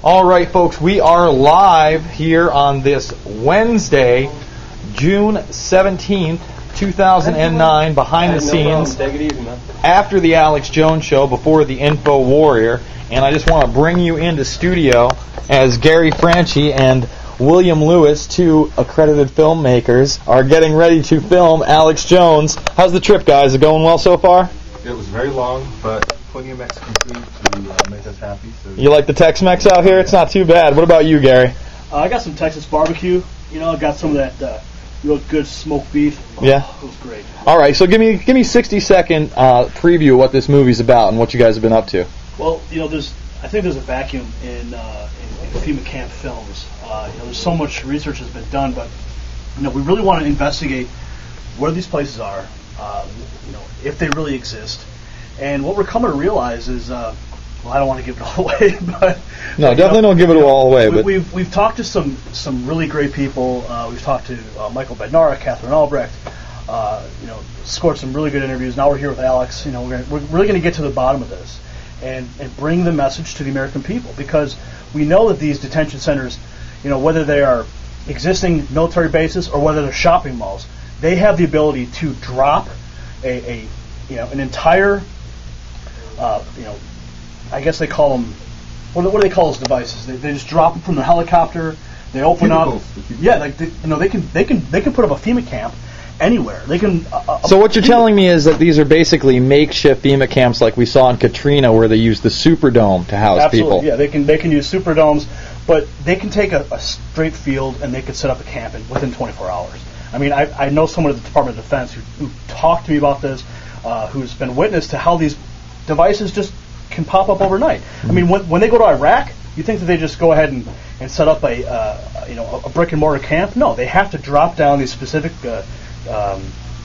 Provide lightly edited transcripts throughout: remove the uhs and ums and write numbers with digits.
All right, folks, we are live here on this Wednesday, June 17th, 2009, behind the scenes, after the Alex Jones Show, before the Info Warrior. And I just want to bring you into studio as Gary Franchi and William Lewis, two accredited filmmakers, are getting ready to film Alex Jones. How's the trip, guys? Is it going well so far? It was very long, but plenty of Mexican food to make us happy. So. You like the Tex-Mex out here? It's not too bad. What about you, Gary? I got some Texas barbecue. You know, I got some of that real good smoked beef. Yeah? It was great. All right, so give me 60-second preview of what this movie's about and what you guys have been up to. Well, you know, I think there's a vacuum in FEMA camp films. There's so much research has been done, but we really want to investigate where these places are, if they really exist. And what we're coming to realize is, I don't want to give it all away, but no, definitely don't give it all away. But we've talked to some really great people. We've talked to Michael Bednarik, Catherine Albrecht. Scored some really good interviews. Now we're here with Alex. We're really going to get to the bottom of this and bring the message to the American people, because we know that these detention centers, whether they are existing military bases or whether they're shopping malls, they have the ability to drop an entire, I guess they call them, what do they call those devices? They just drop them from the helicopter. They open up. Yeah, they can put up a FEMA camp anywhere. They can. So what you're telling me is that these are basically makeshift FEMA camps, like we saw in Katrina, where they use the Superdome to house people. Yeah, they can use Superdomes, but they can take a straight field and they can set up a camp within 24 hours. I mean, I know someone at the Department of Defense who talked to me about this, who's been witness to how these devices just can pop up overnight. Mm-hmm. I mean, when they go to Iraq, you think that they just go ahead and set up a brick and mortar camp? No, they have to drop down these specific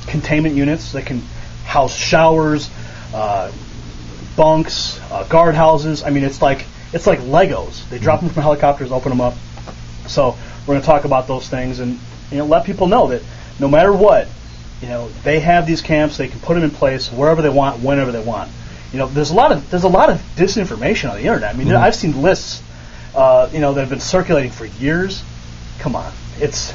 containment units that can house showers, bunks, guardhouses. I mean, it's like Legos. They drop them from helicopters, open them up. So we're going to talk about those things and let people know that no matter what, they have these camps. They can put them in place wherever they want, whenever they want. There's a lot of disinformation on the internet. I mean, I've seen lists, that have been circulating for years. Come on, it's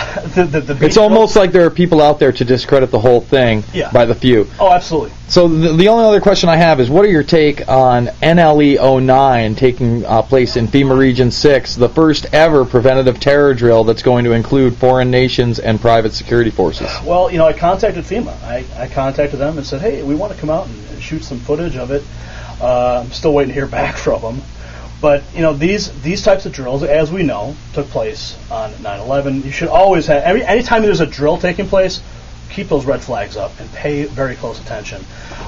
it's almost like there are people out there to discredit the whole thing by the few. Oh, absolutely. So the only other question I have is, what are your take on NLE 09 taking place in FEMA Region 6, the first ever preventative terror drill that's going to include foreign nations and private security forces? Well, I contacted FEMA. I contacted them and said, hey, we want to come out and shoot some footage of it. I'm still waiting to hear back from them. But, these types of drills, as we know, took place on 9/11. You should always have, anytime there's a drill taking place, keep those red flags up and pay very close attention.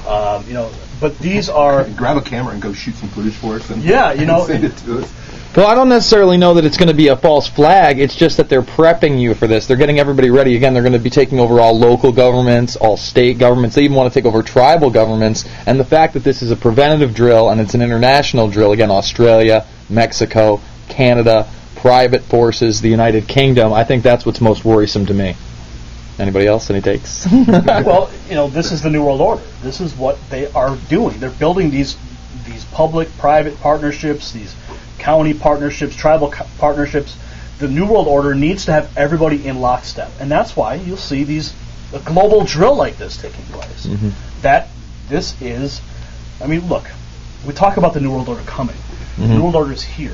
But these are... Grab a camera and go shoot some footage for us and send it to us. Well, I don't necessarily know that it's going to be a false flag. It's just that they're prepping you for this. They're getting everybody ready. Again, they're going to be taking over all local governments, all state governments. They even want to take over tribal governments. And the fact that this is a preventative drill and it's an international drill, again, Australia, Mexico, Canada, private forces, the United Kingdom, I think that's what's most worrisome to me. Anybody else? Any takes? Well, this is the New World Order. This is what they are doing. They're building these public-private partnerships, these county partnerships, tribal partnerships. The New World Order needs to have everybody in lockstep, and that's why you'll see a global drill like this taking place. Mm-hmm. This is, look, we talk about the New World Order coming. Mm-hmm. The New World Order is here.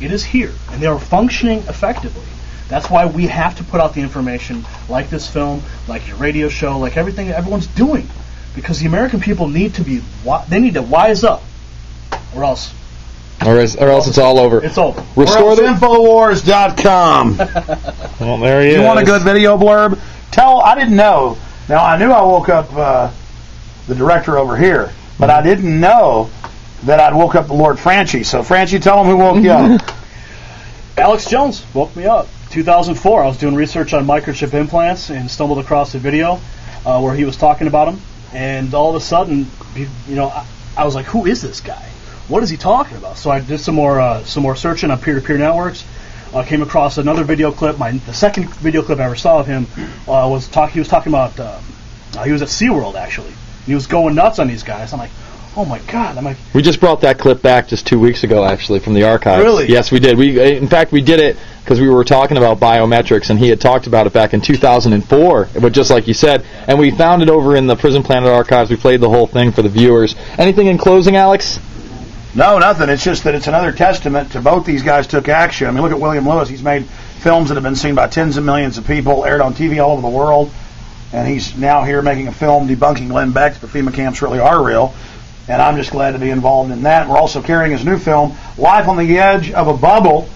It is here, and they are functioning effectively. That's why we have to put out the information like this film, like your radio show, like everything that everyone's doing, because the American people need to wise up, or else it's all over. It's over. Restore the Infowars.com. Well, there he is. You want a good video blurb? I didn't know. Now, I knew I woke up the director over here, but I didn't know that I'd woke up the Lord Franchi. So, Franchi, tell him who woke you up. Alex Jones woke me up. 2004, I was doing research on microchip implants and stumbled across a video where he was talking about them. And all of a sudden, I was like, who is this guy? What is he talking about? So I did some more searching on peer-to-peer networks. Came across another video clip. The second video clip I ever saw of him he was talking about he was at SeaWorld actually. And he was going nuts on these guys. I'm like, oh my God, I'm like, We just brought that clip back just 2 weeks ago, actually, from the archives. Really? Yes, we did. In fact, we did it because we were talking about biometrics, and he had talked about it back in 2004, but just like you said, and we found it over in the Prison Planet archives. We played the whole thing for the viewers. Anything in closing, Alex? No, nothing. It's just that it's another testament to both these guys took action. I mean, look at William Lewis. He's made films that have been seen by tens of millions of people, aired on TV all over the world, and he's now here making a film debunking Glenn Beck's, but FEMA camps really are real, and I'm just glad to be involved in that. We're also carrying his new film, Life on the Edge of a Bubble,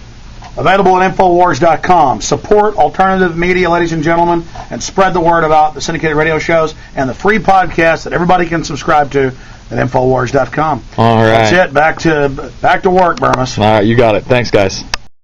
available at Infowars.com. Support alternative media, ladies and gentlemen, and spread the word about the syndicated radio shows and the free podcast that everybody can subscribe to at Infowars.com. All right. That's it. Back to work, Bermas. All right, you got it. Thanks, guys.